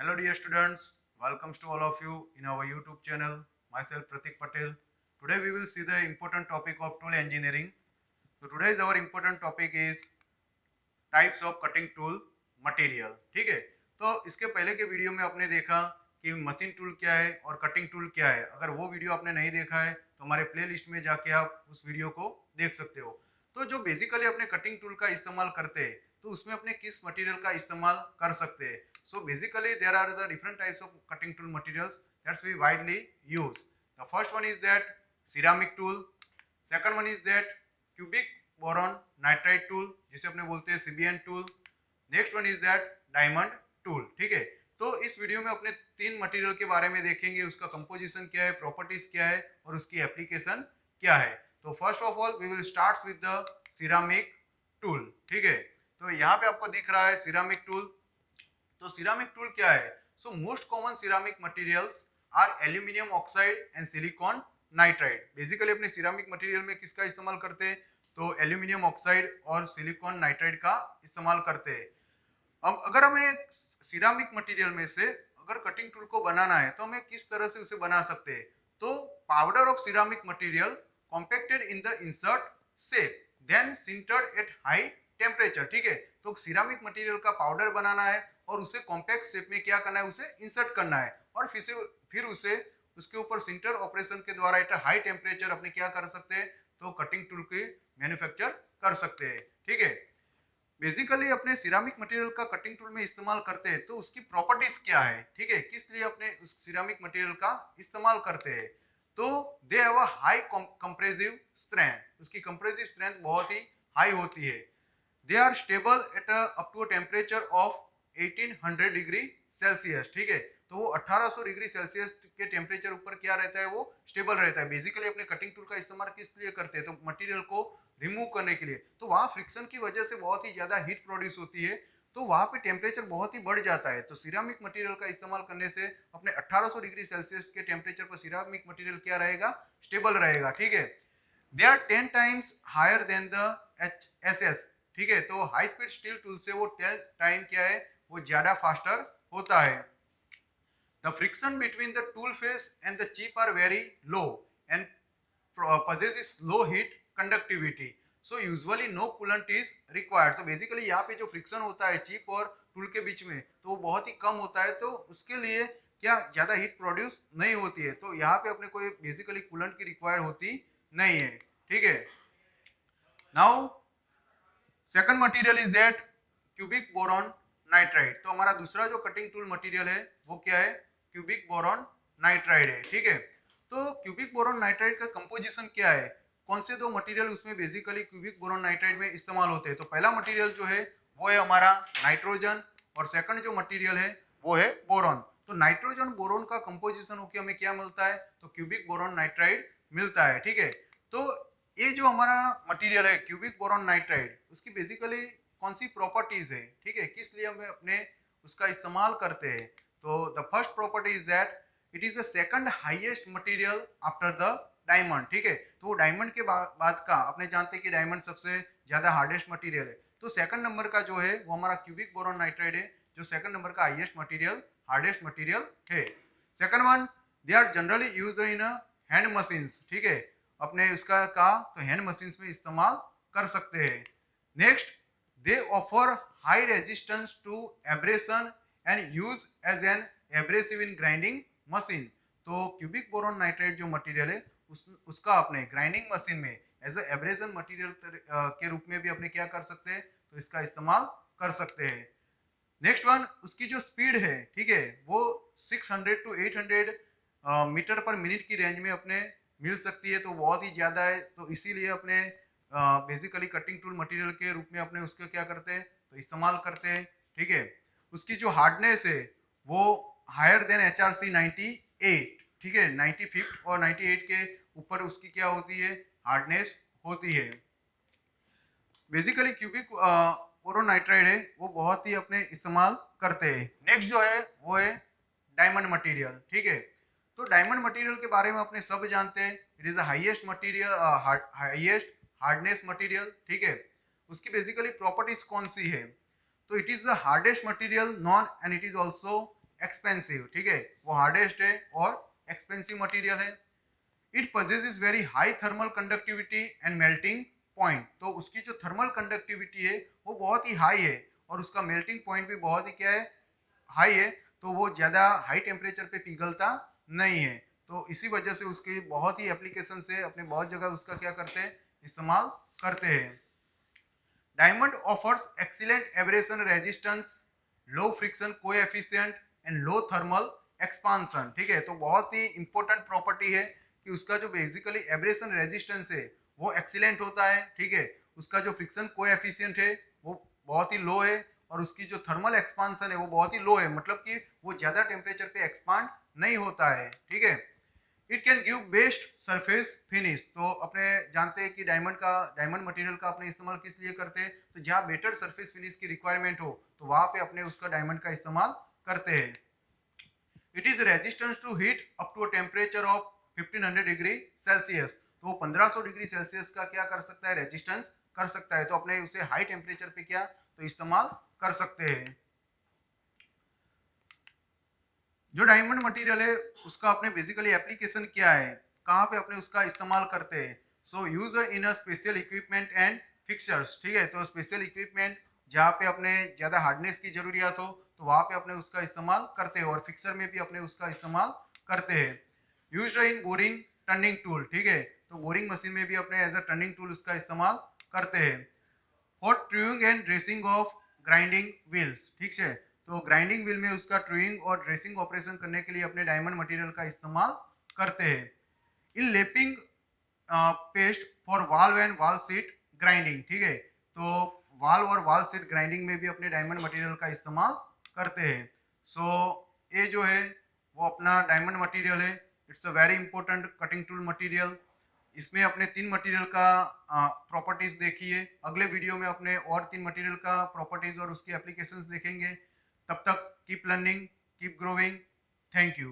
Hello dear students, welcome to all of you in our YouTube channel. Myself Pratik Patel. Today we will see the important topic of tool engineering. So today's our important topic is types of cutting tool material. ठीक है, तो इसके पहले के video में आपने देखा कि मशीन टूल क्या है और कटिंग टूल क्या है। अगर वो वीडियो आपने नहीं देखा है तो हमारे प्लेलिस्ट में जाके आप उस वीडियो को देख सकते हो। तो जो बेसिकली अपने कटिंग टूल का इस्तेमाल करते हैं तो उसमें अपने किस मटेरियल का इस्तेमाल कर सकते हैं। So basically there are the different types of cutting tool materials that's we widely use. The first one is that ceramic tool, second one is that cubic boron nitride tool जिसे अपने बोलते हैं CBN tool, next one is that diamond tool. ठीक है, तो इस video में अपने तीन मटेरियल के बारे में देखेंगे, उसका कंपोजिशन क्या है, प्रॉपर्टीज क्या है और उसकी एप्लीकेशन क्या है। तो first of all we will start with the ceramic tool. ठीक है, तो यहाँ पे आपको दिख रहा है सिरामिक टूल। तो सिरामिक टूल क्या है? So most common ceramic materials are aluminium oxide and silicon nitride. Basically अपने सिरामिक मटेरियल में किसका इस्तेमाल करते हैं? तो एल्यूमिनियम ऑक्साइड और सिलिकॉन नाइट्राइड का इस्तेमाल करते हैं। अब अगर हमें सिरामिक मटेरियल में से अगर कटिंग टूल को बनाना है तो हमें किस तरह से उसे बना सकते हैं? तो powder of ceramic material compacted in the insert shape then sintered at high temperature. ठीक है, तो सिरामिक मटेरियल का पाउडर बनाना है और उसे कॉम्पैक्ट शेप में क्या करना है, उसे इंसर्ट करना है और फिर उसे उसके ऊपर सिंटर ऑपरेशन के द्वारा एट हाई टेम्परेचर अपने क्या कर सकते हैं, तो कटिंग टूल की मैन्युफैक्चर कर सकते हैं। ठीक है, बेसिकली अपने सिरामिक मटेरियल का कटिंग टूल में इस्तेमाल करते हैं तो उसकी प्रॉपर्टीज क्या है। ठीक है, किस लिए अपने उस सिरामिक मटेरियल का इस्तेमाल करते हैं? तो they have a high compressive strength, उसकी कंप्रेसिव स्ट्रेंथ बहुत ही हाई होती है। They are stable at up to temperature of 1800 degree Celsius. ठीक है, तो वो 1800 डिग्री सेल्सियस के टेम्परेचर ऊपर क्या रहता है, वो स्टेबल रहता है। बेसिकली अपने कटिंग टूल का इस्तेमाल किस लिए करते हैं? तो मटेरियल को रिमूव करने के लिए। तो वहां फ्रिक्शन की वजह से बहुत ही ज्यादा हीट प्रोड्यूस होती है, तो वहां पे टेम्परेचर बहुत ही बढ़ जाता है। तो सिरामिक मटेरियल का इस्तेमाल करने से अपने 1800 डिग्री सेल्सियस के टेम्परेचर पर सिरामिक मटेरियल क्या रहेगा, स्टेबल रहेगा। ठीक है, they are 10 times higher than the HSS. ठीक है, तो हाई स्पीड स्टील टूल से वो 10 टाइम क्या है, वो ज्यादा फास्टर होता है। The friction between the tool face and the chip are very low and possesses low heat conductivity, so usually no coolant is required। तो बेसिकली यहाँ पे जो फ्रिक्शन होता है चिप और टूल के बीच में तो वो बहुत ही कम होता है, तो उसके लिए क्या ज्यादा हीट प्रोड्यूस नहीं होती है। तो यहाँ पे अपने को बेसिकली कूलेंट की रिक्वायर्ड होती नहीं है। ठीक है, now second material is that cubic boron nitride. तो हमारा दूसरा जो कटिंग टूल मटेरियल है वो क्या है, क्यूबिक बोरॉन नाइट्राइड है। ठीक है, तो क्यूबिक बोरॉन नाइट्राइड का कंपोजिशन क्या है, कौन से दो मटेरियल उसमें बेसिकली क्यूबिक बोरॉन नाइट्राइड में इस्तेमाल होते हैं? तो पहला मटेरियल जो है वो है हमारा नाइट्रोजन और सेकंड जो मटेरियल है वो है बोरॉन। तो नाइट्रोजन बोरॉन का कंपोजिशन होकर हमें क्या मिलता है, तो क्यूबिक बोरॉन नाइट्राइड मिलता है। ठीक है, तो ये जो हमारा मटेरियल है क्यूबिक बोरॉन नाइट्राइड, उसकी बेसिकली कौन सी प्रॉपर्टीज है? ठीक है, किस लिए हम अपने उसका इस्तेमाल करते हैं? तो the first property is that it is the second highest material after the diamond. ठीक है, तो वो डायमंड के बाद का अपने जानते हैं कि डायमंड सबसे ज्यादा हार्डेस्ट मटेरियल है, तो सेकंड नंबर का जो है वो हमारा क्यूबिक बोरॉन नाइट्राइड है, जो सेकंड नंबर का हाईएस्ट मटेरियल हार्डेस्ट मटेरियल है। Second one, they are generally used in hand machines. ठीक है, अपने उसका का तो हैंड मशीन्स में इस्तेमाल कर सकते हैं। Next, they offer high resistance to abrasion and use as an abrasive in grinding machine. तो क्यूबिक बोरॉन नाइट्राइड जो मटेरियल है उसका अपने ग्राइंडिंग मशीन में एज एब्रेशन मटेरियल के रूप में भी अपने क्या कर सकते हैं, तो इसका इस्तेमाल कर सकते हैं। नेक्स्ट वन, उसकी जो स्पीड है, ठीक है, वो 600 टू 800 मीटर पर मिनट की रेंज में अपने मिल सकती है, तो बहुत ही ज्यादा है। तो इसीलिए अपने बेसिकली कटिंग टूल मटेरियल के रूप में अपने उसके क्या करते हैं, तो इस्तेमाल करते हैं। ठीक है, उसकी जो हार्डनेस है वो higher than H R C 98। ठीक है, 95 और 98 के ऊपर उसकी क्या होती है, हार्डनेस होती है। बेसिकली क्यूबिक बोरोनाइट्राइड है वो बहुत ही अपने इस्तेमाल करते हैं। नेक्स्ट जो है वो है डायमंड मटेरियल। ठीक है, तो डायमंड मटेरियल के बारे में अपने सब जानते हैं, it is the highest material, highest hardness material. ठीक है, उसकी बेसिकली प्रॉपर्टीज कौन सी है, तो it is the hardest material non and it is also expensive, ठीक है, वो हार्डेस्ट है और एक्सपेंसिव मटेरियल है। It possesses very high thermal conductivity and melting point, तो उसकी जो थर्मल कंडक्टिविटी है वो बहुत ही हाई है और उसका मेल्टिंग पॉइंट भी बहुत ही क्या है, हाई है, तो वो ज्यादा हाई टेम्परेचर पे पिघलता नहीं है। तो इसी वजह से उसकी बहुत ही एप्लीकेशन से अपने बहुत जगह उसका क्या करते हैं, इस्तेमाल करते हैं। Diamond offers excellent abrasion resistance, low friction coefficient and low thermal expansion, ठीक है, तो बहुत ही इंपॉर्टेंट प्रॉपर्टी है कि उसका जो बेसिकली एब्रेशन रेजिस्टेंस है वो एक्सीलेंट होता है, ठीक है, उसका जो फ्रिक्शन कोएफिशिएंट है वो बहुत ही लो है और उसकी जो थर्मल एक्सपांशन है वो बहुत ही लो है, मतलब कि वो ज्यादा टेम्परेचर पे एक्सपांड नहीं होता है, ठीक है। It can give best surface finish, तो अपने जानते हैं कि डायमंड मटेरियल का अपने इस्तेमाल किस लिए करते हैं, तो जहाँ बेटर सरफेस फिनिश की रिक्वायरमेंट हो तो वहां पे अपने उसका डायमंड का इस्तेमाल करते हैं। It is resistance to heat up to a temperature of 1500 degree Celsius, तो 1500 डिग्री सेल्सियस का क्या कर सकता है, रेजिस्टेंस कर सकता है, तो अपने उसे हाई टेम्परेचर पे क्या तो इस्तेमाल कर सकते हैं। जो डायमंड मटेरियल है उसका अपने बेसिकली एप्लीकेशन क्या है, कहाँ पे अपने उसका इस्तेमाल करते हैं, so use in a special equipment and fixtures, ठीक है, तो स्पेशल इक्विपमेंट जहाँ पे अपने ज्यादा हार्डनेस की जरूरत हो तो वहां पे अपने उसका इस्तेमाल करते हैं और फिक्सर में भी अपने उसका इस्तेमाल करते हैं। Use in boring turning tool, ठीक है, तो बोरिंग मशीन में भी अपने एज अ टर्निंग टूल उसका इस्तेमाल करते हैं। For truing and dressing of grinding wheels, ठीक है, तो ग्राइंडिंग व्हील में उसका ट्रूइंग और ड्रेसिंग ऑपरेशन करने के लिए अपने डायमंड मटेरियल का इस्तेमाल करते हैं। In lapping paste for valve and valve seat grinding, ठीक है, तो वाल्व और वाल सीट ग्राइंडिंग में भी अपने डायमंड मटेरियल का इस्तेमाल करते हैं। सो ये जो है वो अपना डायमंड मटेरियल है, it's a very important cutting tool material. इसमें अपने 3 मटेरियल का प्रॉपर्टीज देखिए, अगले वीडियो में अपने और 3 मटेरियल का प्रॉपर्टीज और उसकी एप्लीकेशंस देखेंगे। तब तक keep learning, keep growing, thank you.